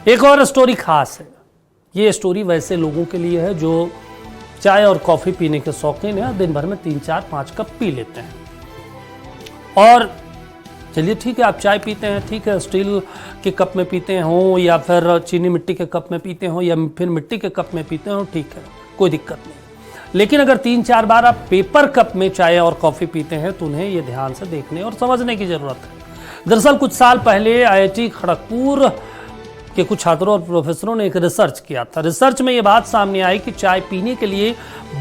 एक और स्टोरी खास है। ये स्टोरी वैसे लोगों के लिए है जो चाय और कॉफ़ी पीने के शौकीन हैं, दिन भर में 3, 4, 5 कप पी लेते हैं। और चलिए ठीक है, आप चाय पीते हैं, ठीक है, स्टील के कप में पीते हो या फिर चीनी मिट्टी के कप में पीते हो या फिर मिट्टी के कप में पीते हो, ठीक है, कोई दिक्कत नहीं। लेकिन अगर 3-4 बार आप पेपर कप में चाय और कॉफ़ी पीते हैं तो उन्हें ये ध्यान से देखने और समझने की ज़रूरत है। दरअसल कुछ साल पहले IIT खड़गपुर के कुछ छात्रों और प्रोफेसरों ने एक रिसर्च किया था। रिसर्च में ये बात सामने आई कि चाय पीने के लिए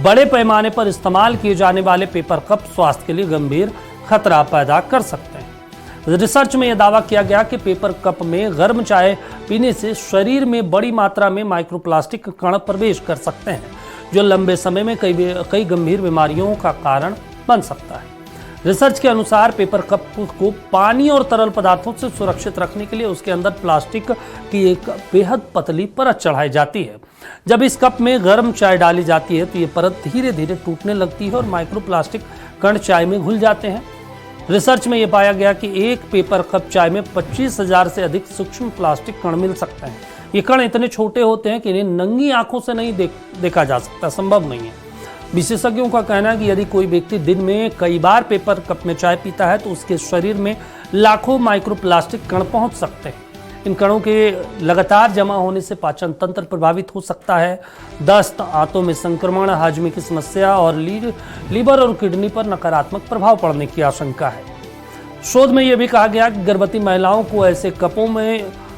बड़े पैमाने पर इस्तेमाल किए जाने वाले पेपर कप स्वास्थ्य के लिए गंभीर खतरा पैदा कर सकते हैं। रिसर्च में यह दावा किया गया कि पेपर कप में गर्म चाय पीने से शरीर में बड़ी मात्रा में माइक्रोप्लास्टिक कण प्रवेश कर सकते हैं, जो लंबे समय में कई गंभीर बीमारियों का कारण बन सकता है। रिसर्च के अनुसार पेपर कप को पानी और तरल पदार्थों से सुरक्षित रखने के लिए उसके अंदर प्लास्टिक की एक बेहद पतली परत चढ़ाई जाती है। जब इस कप में गर्म चाय डाली जाती है तो ये परत धीरे धीरे टूटने लगती है और माइक्रोप्लास्टिक कण चाय में घुल जाते हैं। रिसर्च में यह पाया गया कि एक पेपर कप चाय में 25,000 से अधिक सूक्ष्म प्लास्टिक कण मिल सकते हैं। ये कण इतने छोटे होते हैं कि इन्हें नंगी आंखों से नहीं देखा जा सकता, संभव नहीं है। विशेषज्ञों का कहना है कि यदि कोई व्यक्ति दिन में कई बार पेपर कप में चाय पीता है तो उसके शरीर में लाखों माइक्रोप्लास्टिक कण पहुंच सकते हैं। इन कणों के लगातार जमा होने से पाचन तंत्र प्रभावित हो सकता है, दस्त, आंतों में संक्रमण, हाजमे की समस्या और लीवर और किडनी पर नकारात्मक प्रभाव पड़ने की आशंका है। शोध में यह भी कहा गया कि गर्भवती महिलाओं को ऐसे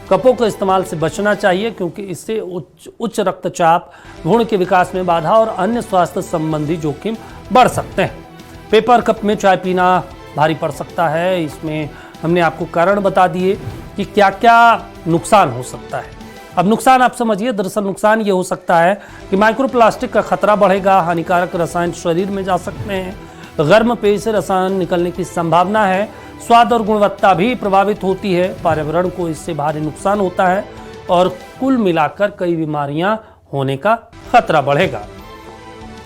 कपों के इस्तेमाल से बचना चाहिए, क्योंकि इससे उच्च रक्तचाप, भ्रूण के विकास में बाधा और अन्य स्वास्थ्य संबंधी जोखिम बढ़ सकते हैं। पेपर कप में चाय पीना भारी पड़ सकता है। इसमें हमने आपको कारण बता दिए कि क्या क्या नुकसान हो सकता है। अब नुकसान आप समझिए। दरअसल नुकसान ये हो सकता है कि माइक्रोप्लास्टिक का खतरा बढ़ेगा, हानिकारक रसायन शरीर में जा सकते हैं, गर्म पेय से रसायन निकलने की संभावना है, स्वाद और गुणवत्ता भी प्रभावित होती है, पर्यावरण को इससे भारी नुकसान होता है और कुल मिलाकर कई बीमारियां होने का खतरा बढ़ेगा।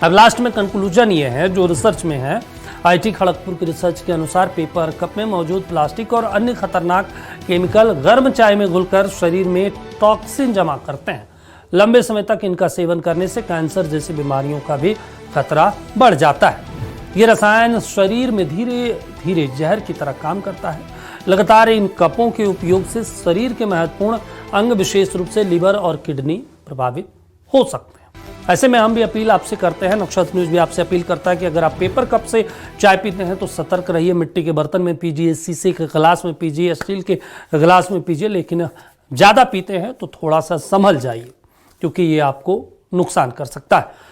अब लास्ट में कंक्लूजन ये है जो रिसर्च में है। IIT खड़गपुर की रिसर्च के अनुसार पेपर कप में मौजूद प्लास्टिक और अन्य खतरनाक केमिकल गर्म चाय में घुलकर शरीर में टॉक्सिन जमा करते हैं। लंबे समय तक इनका सेवन करने से कैंसर जैसी बीमारियों का भी खतरा बढ़ जाता है। ये रसायन शरीर में धीरे धीरे जहर की तरह काम करता है। लगातार इन कपों के उपयोग से शरीर के महत्वपूर्ण अंग, विशेष रूप से लीवर और किडनी, प्रभावित हो सकते हैं। ऐसे में हम भी अपील आपसे करते हैं, नक्षत्र न्यूज़ भी आपसे अपील करता है कि अगर आप पेपर कप से चाय पीते हैं तो सतर्क रहिए। मिट्टी के बर्तन में पीजिए, शीशे के गिलास में पीजिए, स्टील के गिलास में पीजिए, लेकिन ज़्यादा पीते हैं तो थोड़ा सा संभल जाइए, क्योंकि ये आपको नुकसान कर सकता है।